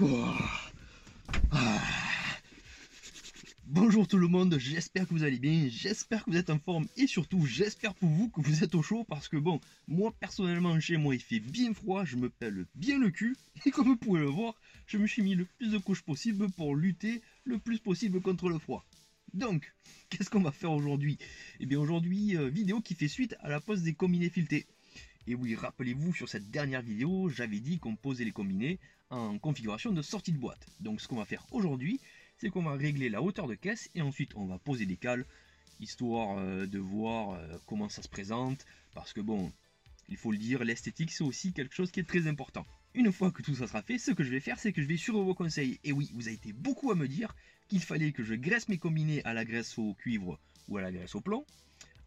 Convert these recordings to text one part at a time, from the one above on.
Ouah. Ah. Bonjour tout le monde, j'espère que vous allez bien, j'espère que vous êtes en forme et surtout j'espère pour vous que vous êtes au chaud parce que bon, moi personnellement chez moi il fait bien froid, je me pèle bien le cul et comme vous pouvez le voir, je me suis mis le plus de couches possible pour lutter le plus possible contre le froid. Donc, qu'est-ce qu'on va faire aujourd'hui? Eh bien aujourd'hui, vidéo qui fait suite à la pose des combinés filetés. Et oui, rappelez-vous, sur cette dernière vidéo, j'avais dit qu'on posait les combinés en configuration de sortie de boîte. Donc ce qu'on va faire aujourd'hui, c'est qu'on va régler la hauteur de caisse et ensuite on va poser des cales, histoire de voir comment ça se présente, parce que bon, il faut le dire, l'esthétique c'est aussi quelque chose qui est très important. Une fois que tout ça sera fait, ce que je vais faire, c'est que je vais suivre vos conseils. Et oui, vous avez été beaucoup à me dire qu'il fallait que je graisse mes combinés à la graisse au cuivre ou à la graisse au plomb.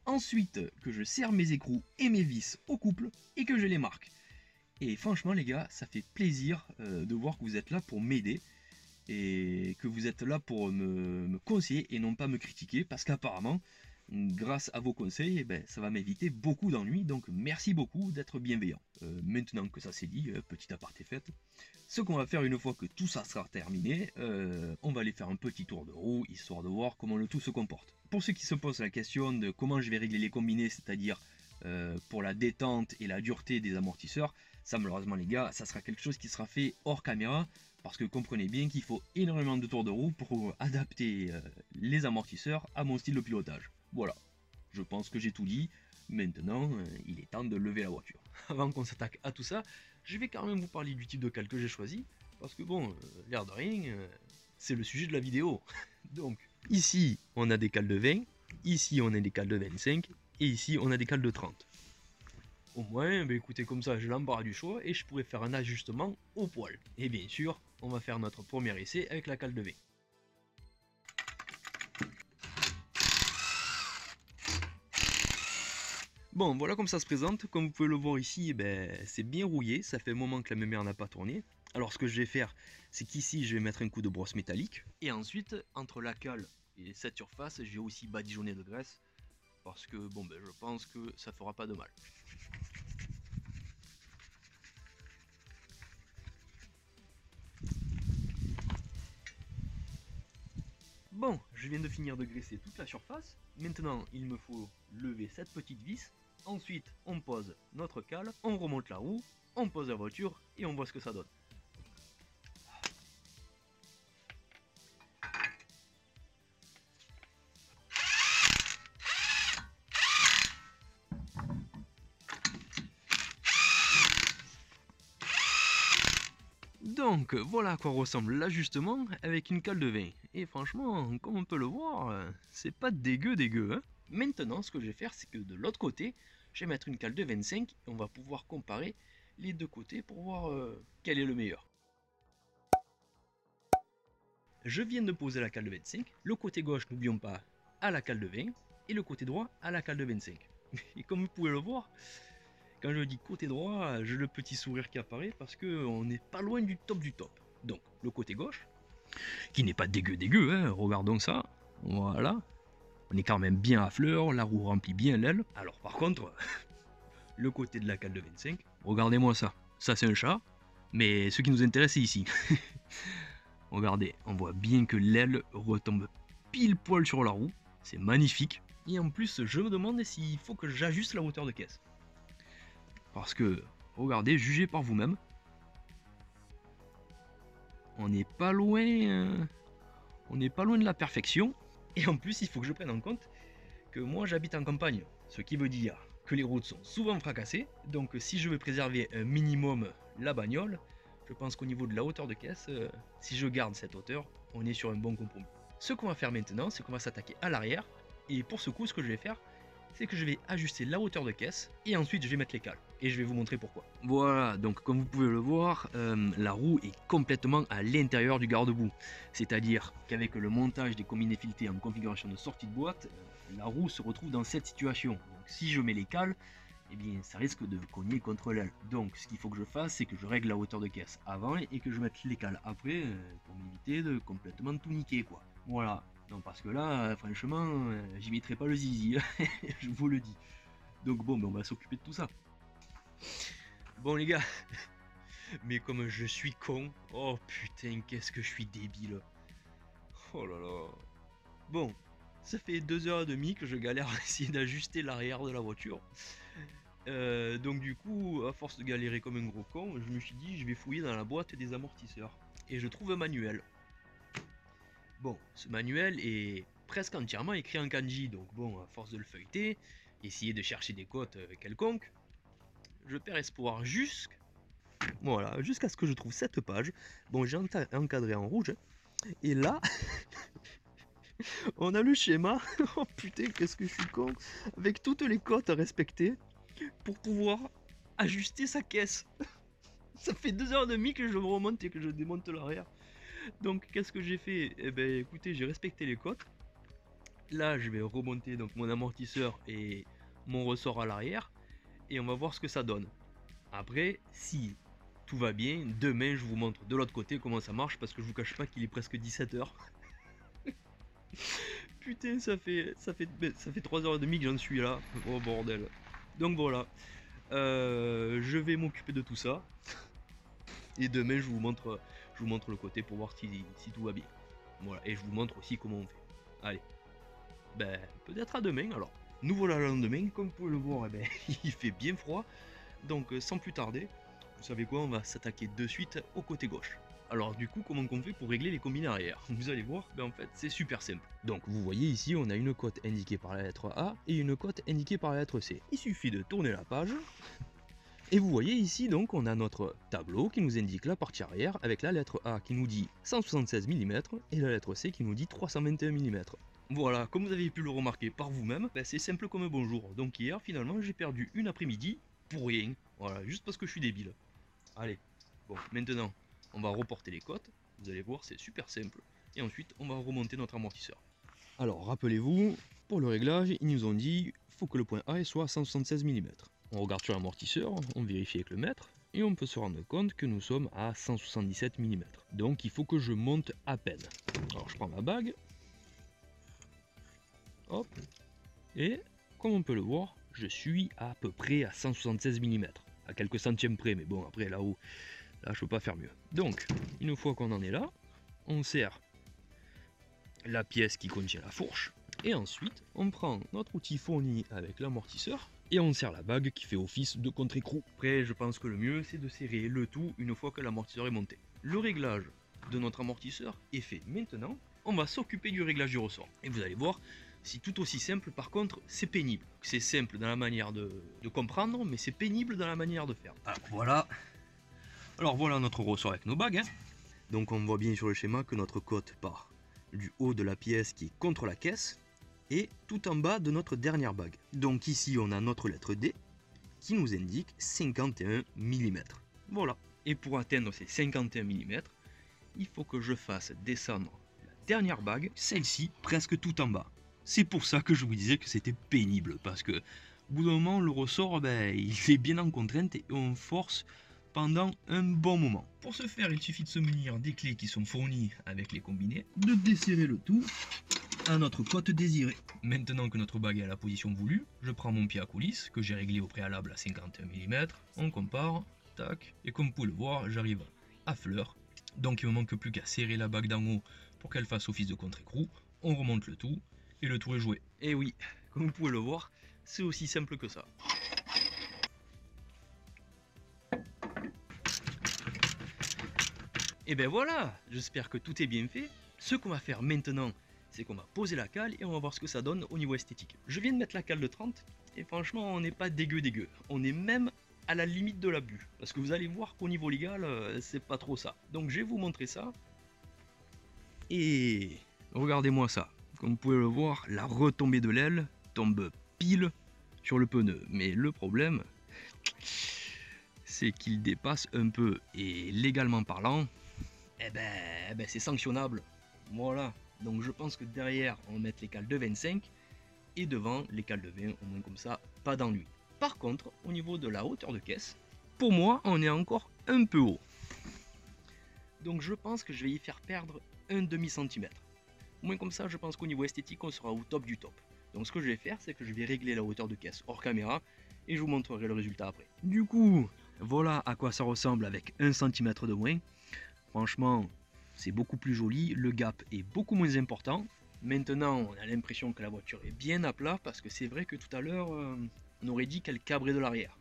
Ensuite, que je serre mes écrous et mes vis au couple et que je les marque. Et franchement les gars, ça fait plaisir de voir que vous êtes là pour m'aider et que vous êtes là pour me conseiller et non pas me critiquer parce qu'apparemment, grâce à vos conseils, eh ben, ça va m'éviter beaucoup d'ennuis, donc merci beaucoup d'être bienveillant. Maintenant que ça c'est dit, petit aparté fait, ce qu'on va faire une fois que tout ça sera terminé, on va aller faire un petit tour de roue, histoire de voir comment le tout se comporte. Pour ceux qui se posent la question de comment je vais régler les combinés, c'est-à-dire pour la détente et la dureté des amortisseurs, ça malheureusement les gars, ça sera quelque chose qui sera fait hors caméra, parce que comprenez bien qu'il faut énormément de tours de roue pour adapter les amortisseurs à mon style de pilotage. Voilà, je pense que j'ai tout dit. Maintenant, il est temps de lever la voiture. Avant qu'on s'attaque à tout ça, je vais quand même vous parler du type de cale que j'ai choisi, parce que bon, l'air de rien, c'est le sujet de la vidéo. Donc, ici, on a des cales de 20, ici, on a des cales de 25, et ici, on a des cales de 30. Au moins, bah écoutez, comme ça, j'ai l'embarras du choix et je pourrais faire un ajustement au poil. Et bien sûr, on va faire notre premier essai avec la cale de 20. Bon, voilà comme ça se présente. Comme vous pouvez le voir ici, ben, c'est bien rouillé. Ça fait un moment que la mémère n'a pas tourné. Alors ce que je vais faire, c'est qu'ici, je vais mettre un coup de brosse métallique. Et ensuite, entre la cale et cette surface, je vais aussi badigeonner de graisse. Parce que, bon, ben, je pense que ça fera pas de mal. Bon, je viens de finir de graisser toute la surface. Maintenant, il me faut lever cette petite vis. Ensuite, on pose notre cale, on remonte la roue, on pose la voiture et on voit ce que ça donne. Donc voilà à quoi ressemble l'ajustement avec une cale de vin. Et franchement, comme on peut le voir, c'est pas dégueu dégueu. Hein. Maintenant, ce que je vais faire, c'est que de l'autre côté, je vais mettre une cale de 25 et on va pouvoir comparer les deux côtés pour voir quel est le meilleur. Je viens de poser la cale de 25, le côté gauche, n'oublions pas, à la cale de 20 et le côté droit à la cale de 25. Et comme vous pouvez le voir, quand je dis côté droit, j'ai le petit sourire qui apparaît parce qu'on n'est pas loin du top du top. Donc, le côté gauche, qui n'est pas dégueu dégueu, hein, regardons ça, voilà. On est quand même bien à fleur, la roue remplit bien l'aile. Alors par contre, le côté de la cale de 25, regardez-moi ça. Ça c'est un chat, mais ce qui nous intéresse c'est ici. Regardez, on voit bien que l'aile retombe pile poil sur la roue, c'est magnifique. Et en plus, je me demande s'il faut que j'ajuste la hauteur de caisse. Parce que, regardez, jugez par vous-même. On n'est pas loin, on n'est pas loin de la perfection. Et en plus, il faut que je prenne en compte que moi j'habite en campagne, ce qui veut dire que les routes sont souvent fracassées. Donc, si je veux préserver un minimum la bagnole, je pense qu'au niveau de la hauteur de caisse, si je garde cette hauteur, on est sur un bon compromis. Ce qu'on va faire maintenant, c'est qu'on va s'attaquer à l'arrière. Et pour ce coup, ce que je vais faire, c'est que je vais ajuster la hauteur de caisse et ensuite je vais mettre les cales. Et je vais vous montrer pourquoi. Voilà, donc comme vous pouvez le voir, la roue est complètement à l'intérieur du garde-boue. C'est-à-dire qu'avec le montage des combinés filetés en configuration de sortie de boîte, la roue se retrouve dans cette situation. Donc si je mets les cales, eh bien ça risque de cogner contre l'aile. Donc ce qu'il faut que je fasse, c'est que je règle la hauteur de caisse avant et que je mette les cales après pour m'éviter de complètement tout niquer quoi. Voilà. Non, parce que là, franchement, j'y mettrai pas le zizi, je vous le dis. Donc bon, ben, on va s'occuper de tout ça. Bon les gars, Mais comme je suis con, oh putain, qu'est-ce que je suis débile. Oh là là. Bon, ça fait 2h30 que je galère à essayer d'ajuster l'arrière de la voiture. Donc du coup, à force de galérer comme un gros con, je me suis dit je vais fouiller dans la boîte des amortisseurs. Et je trouve un manuel. Bon, ce manuel est presque entièrement écrit en kanji, donc bon, à force de le feuilleter, essayer de chercher des cotes quelconques, je perds espoir voilà, jusqu'à ce que je trouve cette page. Bon, j'ai encadré en rouge, et là, on a le schéma. Oh putain, qu'est-ce que je suis con, avec toutes les cotes à respecter pour pouvoir ajuster sa caisse. Ça fait 2h30 que je remonte et que je démonte l'arrière. Donc qu'est-ce que j'ai fait? Eh ben écoutez, j'ai respecté les cotes. Là je vais remonter donc mon amortisseur et mon ressort à l'arrière. Et on va voir ce que ça donne. Après, si tout va bien, demain je vous montre de l'autre côté comment ça marche. Parce que je vous cache pas qu'il est presque 17h. Putain, ça fait 3h30 que j'en suis là. Oh bordel. Donc voilà. Je vais m'occuper de tout ça. Et demain je vous montre le côté pour voir si tout va bien. Voilà, et je vous montre aussi comment on fait. Allez, ben peut-être à demain alors. Nous voilà le lendemain, comme vous pouvez le voir, eh ben, il fait bien froid. Donc sans plus tarder, vous savez quoi, on va s'attaquer de suite au côté gauche. Alors du coup, comment on fait pour régler les combines arrière? Vous allez voir, ben en fait c'est super simple. Donc vous voyez ici, on a une cote indiquée par la lettre A et une cote indiquée par la lettre C. Il suffit de tourner la page. Et vous voyez ici donc on a notre tableau qui nous indique la partie arrière avec la lettre A qui nous dit 176 mm et la lettre C qui nous dit 321 mm. Voilà, comme vous avez pu le remarquer par vous-même, ben c'est simple comme un bonjour. Donc hier finalement j'ai perdu une après-midi pour rien. Voilà, juste parce que je suis débile. Allez, bon maintenant on va reporter les cotes, vous allez voir c'est super simple. Et ensuite on va remonter notre amortisseur. Alors rappelez-vous, pour le réglage ils nous ont dit faut que le point A soit à 176 mm. On regarde sur l'amortisseur, on vérifie avec le mètre, et on peut se rendre compte que nous sommes à 177 mm. Donc il faut que je monte à peine. Alors je prends ma bague, hop, et comme on peut le voir, je suis à peu près à 176 mm. À quelques centièmes près, mais bon après là-haut, là je peux pas faire mieux. Donc, une fois qu'on en est là, on serre la pièce qui contient la fourche, et ensuite on prend notre outil fourni avec l'amortisseur, et on serre la bague qui fait office de contre-écrou. Après, je pense que le mieux, c'est de serrer le tout une fois que l'amortisseur est monté. Le réglage de notre amortisseur est fait. Maintenant, on va s'occuper du réglage du ressort. Et vous allez voir, c'est tout aussi simple, par contre, c'est pénible. C'est simple dans la manière de comprendre, mais c'est pénible dans la manière de faire. Alors voilà notre ressort avec nos bagues. Donc on voit bien sur le schéma que notre cote part du haut de la pièce qui est contre la caisse, et tout en bas de notre dernière bague. Donc ici on a notre lettre D qui nous indique 51 mm. Voilà. Et pour atteindre ces 51 mm, il faut que je fasse descendre la dernière bague, celle-ci, presque tout en bas. C'est pour ça que je vous disais que c'était pénible, parce que au bout d'un moment le ressort, ben, il est bien en contrainte et on force pendant un bon moment. Pour ce faire, il suffit de se munir des clés qui sont fournies avec les combinés, de desserrer le tout à notre cote désirée. Maintenant que notre bague est à la position voulue, je prends mon pied à coulisse que j'ai réglé au préalable à 51 mm, on compare, tac, et comme vous pouvez le voir, j'arrive à fleur. Donc il me manque plus qu'à serrer la bague d'en haut pour qu'elle fasse office de contre-écrou, on remonte le tout, et le tour est joué. Et oui, comme vous pouvez le voir, c'est aussi simple que ça. Et ben voilà, j'espère que tout est bien fait. Ce qu'on va faire maintenant, c'est qu'on va poser la cale et on va voir ce que ça donne au niveau esthétique. Je viens de mettre la cale de 30 et franchement on n'est pas dégueu. On est même à la limite de l'abus. Parce que vous allez voir qu'au niveau légal, c'est pas trop ça. Donc je vais vous montrer ça. Et regardez-moi ça. Comme vous pouvez le voir, la retombée de l'aile tombe pile sur le pneu. Mais le problème, c'est qu'il dépasse un peu. Et légalement parlant, eh ben c'est sanctionnable. Voilà. Donc je pense que derrière, on va mettre les cales de 25 et devant les cales de 20, au moins comme ça, pas d'ennui. Par contre, au niveau de la hauteur de caisse, pour moi, on est encore un peu haut. Donc je pense que je vais y faire perdre un demi-centimètre. Au moins comme ça, je pense qu'au niveau esthétique, on sera au top du top. Donc ce que je vais faire, c'est que je vais régler la hauteur de caisse hors caméra et je vous montrerai le résultat après. Du coup, Voilà à quoi ça ressemble avec 1 cm de moins. Franchement, c'est beaucoup plus joli, le gap est beaucoup moins important. Maintenant, on a l'impression que la voiture est bien à plat parce que c'est vrai que tout à l'heure, on aurait dit qu'elle cabrait de l'arrière.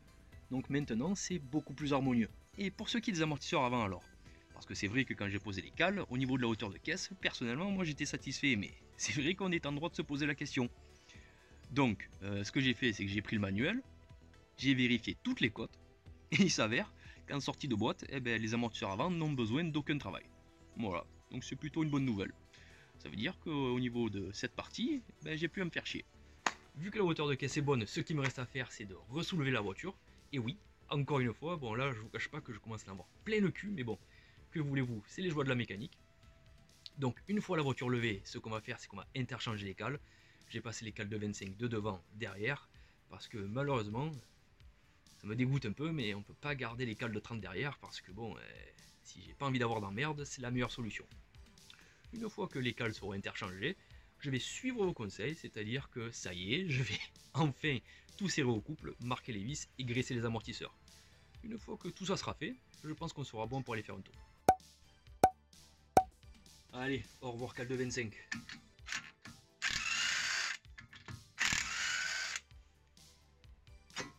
Donc maintenant, c'est beaucoup plus harmonieux. Et pour ce qui est des amortisseurs avant alors, parce que c'est vrai que quand j'ai posé les cales, au niveau de la hauteur de caisse, personnellement, moi j'étais satisfait, mais c'est vrai qu'on est en droit de se poser la question. Donc, ce que j'ai fait, c'est que j'ai pris le manuel, j'ai vérifié toutes les cotes, et il s'avère qu'en sortie de boîte, eh ben, les amortisseurs avant n'ont besoin d'aucun travail. Voilà, donc c'est plutôt une bonne nouvelle. Ça veut dire qu'au niveau de cette partie, ben, j'ai pu à me faire chier. Vu que la hauteur de caisse est bonne, ce qui me reste à faire, c'est de ressoulever la voiture. Et oui, encore une fois, bon là, je vous cache pas que je commence à en avoir plein le cul, mais bon, que voulez-vous, c'est les joies de la mécanique. Donc une fois la voiture levée, ce qu'on va faire, c'est qu'on va interchanger les cales. J'ai passé les cales de 25 de devant, derrière, parce que malheureusement, ça me dégoûte un peu, mais on peut pas garder les cales de 30 derrière, parce que bon, si j'ai pas envie d'avoir d'emmerde, c'est la meilleure solution. Une fois que les cales seront interchangées, je vais suivre vos conseils, c'est-à-dire que ça y est, je vais enfin tout serrer au couple, marquer les vis et graisser les amortisseurs. Une fois que tout ça sera fait, je pense qu'on sera bon pour aller faire un tour. Allez, au revoir cale de 25.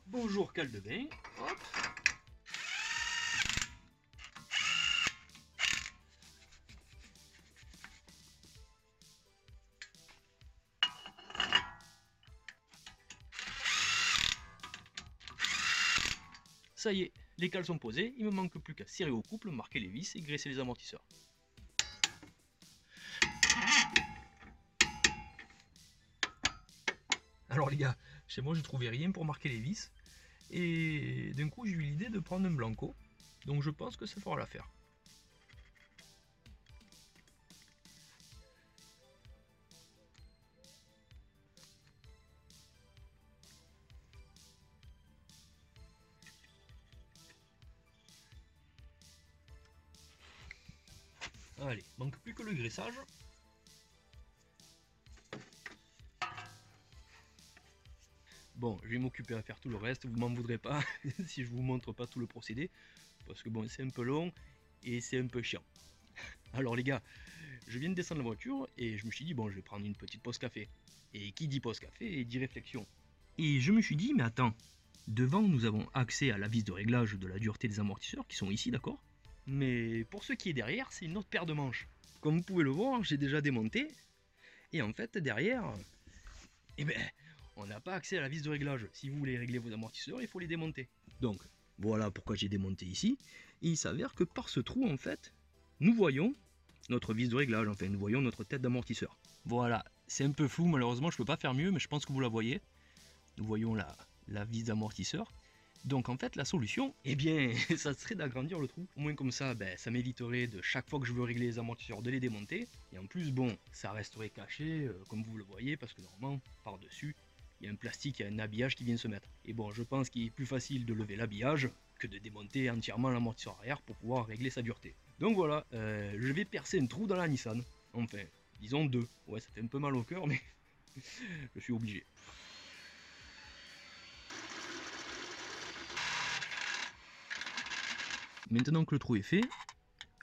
Bonjour cale de bain. Hop. Ça y est, les cales sont posées, il me manque plus qu'à serrer au couple, marquer les vis et graisser les amortisseurs. Alors les gars, chez moi je trouvais rien pour marquer les vis, et d'un coup j'ai eu l'idée de prendre un blanco, donc je pense que ça fera l'affaire. Allez, manque plus que le graissage. Bon, je vais m'occuper à faire tout le reste, vous m'en voudrez pas si je vous montre pas tout le procédé, parce que bon, c'est un peu long et c'est un peu chiant. Alors les gars, je viens de descendre la voiture et je me suis dit bon, je vais prendre une petite pause café. Et qui dit pause café dit réflexion. Et je me suis dit, mais attends, devant nous avons accès à la vis de réglage de la dureté des amortisseurs qui sont ici, d'accord? Mais pour ce qui est derrière, c'est une autre paire de manches. Comme vous pouvez le voir, j'ai déjà démonté. Et en fait, derrière, eh ben, on n'a pas accès à la vis de réglage. Si vous voulez régler vos amortisseurs, il faut les démonter. Donc, voilà pourquoi j'ai démonté ici. Et il s'avère que par ce trou, en fait, nous voyons notre vis de réglage. Enfin, nous voyons notre tête d'amortisseur. Voilà, c'est un peu flou, malheureusement, je peux pas faire mieux, mais je pense que vous la voyez. Nous voyons la vis d'amortisseur. Donc en fait la solution, eh bien ça serait d'agrandir le trou. Au moins comme ça, ben, ça m'éviterait de chaque fois que je veux régler les amortisseurs de les démonter. Et en plus bon, ça resterait caché comme vous le voyez parce que normalement par dessus il y a un plastique, il y a un habillage qui vient se mettre. Et bon je pense qu'il est plus facile de lever l'habillage que de démonter entièrement l'amortisseur arrière pour pouvoir régler sa dureté. Donc voilà, je vais percer un trou dans la Nissan. Enfin, disons 2. Ouais ça fait un peu mal au cœur mais je suis obligé. Maintenant que le trou est fait,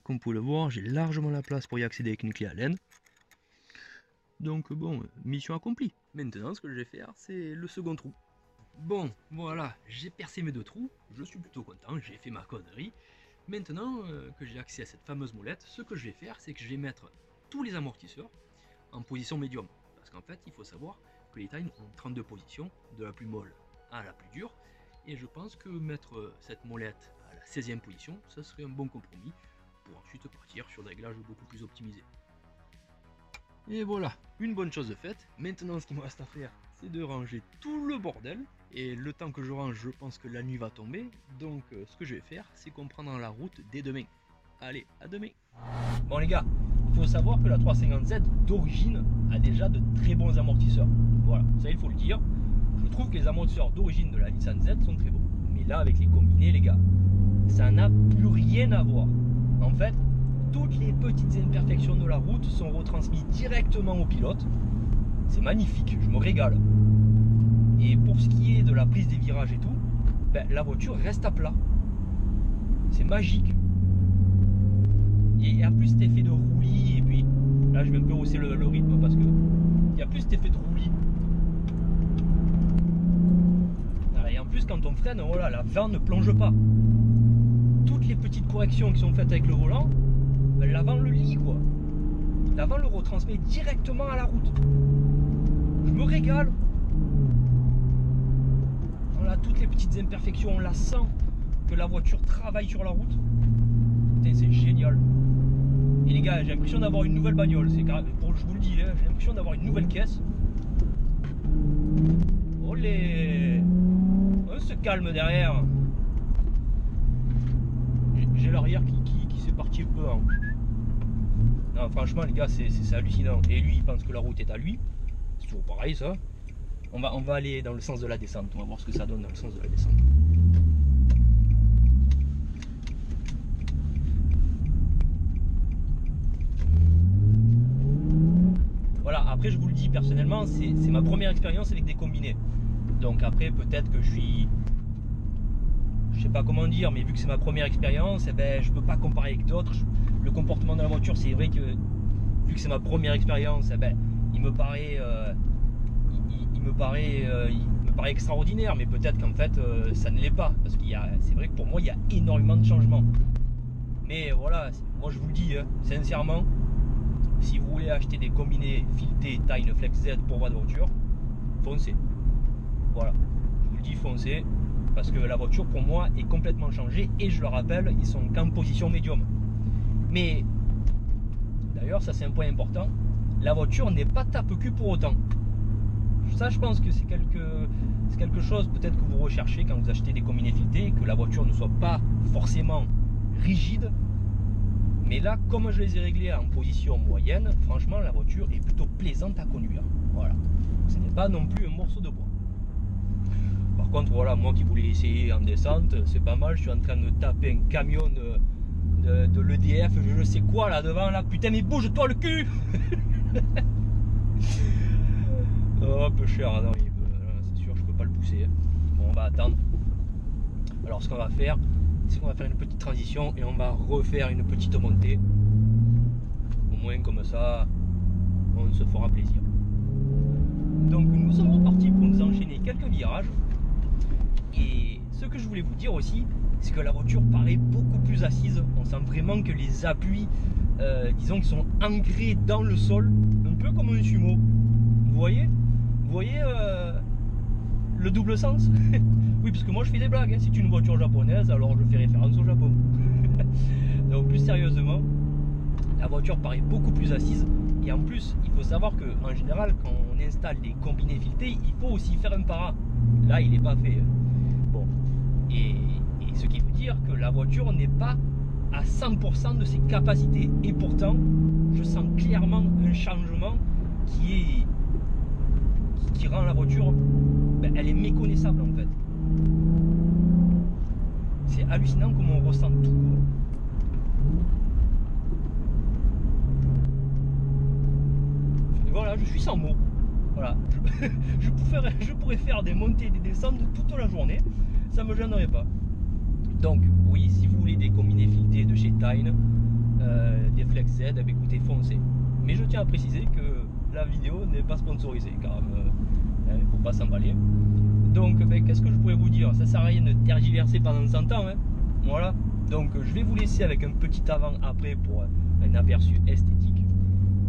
comme vous pouvez le voir, j'ai largement la place pour y accéder avec une clé Allen. Donc bon, mission accomplie. Maintenant, ce que je vais faire, c'est le second trou. Bon, voilà, j'ai percé mes 2 trous, je suis plutôt content, j'ai fait ma connerie. Maintenant que j'ai accès à cette fameuse molette, ce que je vais faire, c'est que je vais mettre tous les amortisseurs en position médium. Parce qu'en fait, il faut savoir que les Tine ont 32 positions, de la plus molle à la plus dure. Et je pense que mettre cette molette à la 16e position, ça serait un bon compromis pour ensuite partir sur des réglages beaucoup plus optimisés. Et voilà, une bonne chose de faite. Maintenant, ce qu'il me reste à faire, c'est de ranger tout le bordel. Et le temps que je range, je pense que la nuit va tomber. Donc, ce que je vais faire, c'est qu'on prendra la route dès demain. Allez, à demain. Bon les gars, il faut savoir que la 357 d'origine a déjà de très bons amortisseurs. Voilà, ça il faut le dire. Je trouve que les amortisseurs d'origine de la Nissan Z sont très bons. Mais là, avec les combinés, les gars, ça n'a plus rien à voir. En fait, toutes les petites imperfections de la route sont retransmises directement au pilote. C'est magnifique, je me régale. Et pour ce qui est de la prise des virages et tout, ben, la voiture reste à plat. C'est magique. Et en plus cet effet de roulis, et puis là je vais un peu hausser le rythme parce que il y a plus cet effet de roulis. Et en plus quand on freine, voilà, l'avant ne plonge pas. Toutes les petites corrections qui sont faites avec le volant, ben, l'avant le lit quoi. L'avant le retransmet directement à la route. Je me régale. On a toutes les petites imperfections, on la sent que la voiture travaille sur la route. Putain, c'est génial. Et les gars, j'ai l'impression d'avoir une nouvelle bagnole. C'est carré, je vous le dis, hein, j'ai l'impression d'avoir une nouvelle caisse. Olé, on se calme derrière. J'ai l'arrière qui s'est parti un peu. Hein. Non, franchement, les gars, c'est hallucinant. Et lui, il pense que la route est à lui. C'est toujours pareil, ça. On va aller dans le sens de la descente. On va voir ce que ça donne dans le sens de la descente. Voilà, après je vous le dis personnellement, c'est ma première expérience avec des combinés. Donc après peut-être que je sais pas comment dire, mais vu que c'est ma première expérience, eh ben, je peux pas comparer avec d'autres. Le comportement de la voiture, c'est vrai que vu que c'est ma première expérience, eh ben, il me paraît extraordinaire, mais peut-être qu'en fait ça ne l'est pas, parce c'est vrai que pour moi il y a énormément de changements. Mais voilà, moi je vous le dis, hein, sincèrement, si vous voulez acheter des combinés filetés Tyne Flex Z pour votre voiture, foncez. Voilà, je vous le dis, foncez, parce que la voiture pour moi est complètement changée, et je le rappelle, ils sont qu'en position médium. Mais d'ailleurs, ça c'est un point important, la voiture n'est pas tape-cul pour autant. Ça, je pense que c'est quelque chose peut-être que vous recherchez quand vous achetez des combinés filetés, que la voiture ne soit pas forcément rigide. Mais là, comme je les ai réglés en position moyenne, franchement, la voiture est plutôt plaisante à conduire. Voilà. Ce n'est pas non plus un morceau de bois. Par contre, voilà, moi qui voulais essayer en descente, c'est pas mal. Je suis en train de taper un camion de l'EDF, je sais quoi là devant là. Putain, mais bouge-toi le cul. Oh, un peu cher, non, c'est sûr, je peux pas le pousser. Bon, on va attendre. Alors, ce qu'on va faire, c'est qu'on va faire une petite transition et on va refaire une petite montée. Au moins, comme ça, on se fera plaisir. Donc, nous sommes repartis pour nous enchaîner quelques virages. Et ce que je voulais vous dire aussi, c'est que la voiture paraît beaucoup plus assise. On sent vraiment que les appuis, disons, qu'ils sont ancrés dans le sol, un peu comme un sumo. Vous voyez le double sens. Oui, parce que moi je fais des blagues, hein. C'est une voiture japonaise, alors je fais référence au Japon. Donc plus sérieusement, la voiture paraît beaucoup plus assise. Et en plus, il faut savoir que en général, quand on installe des combinés filetés, il faut aussi faire un para. Là, il n'est pas fait. Bon, et ce qui veut dire que la voiture n'est pas à 100% de ses capacités. Et pourtant, je sens clairement un changement qui rend la voiture, ben, elle est méconnaissable en fait. C'est hallucinant comment on ressent tout. Et voilà, je suis sans mots. Voilà, je pourrais faire des montées et des descentes toute la journée, ça me gênerait pas. Donc oui, si vous voulez des combinés filetés de chez Tyne, des Flex Z, eh bien, écoutez, foncez. Mais je tiens à préciser que la vidéo n'est pas sponsorisée, car il ne faut pas s'emballer. Donc ben, qu'est-ce que je pourrais vous dire? Ça sert à rien de tergiverser pendant 100 ans, hein. Voilà, donc je vais vous laisser avec un petit avant-après pour un aperçu esthétique.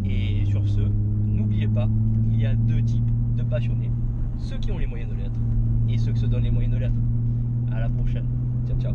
Et sur ce, n'oubliez pas, il y a deux types de passionnés, ceux qui ont les moyens de l'être et ceux qui se donnent les moyens de l'être. À la prochaine, ciao ciao.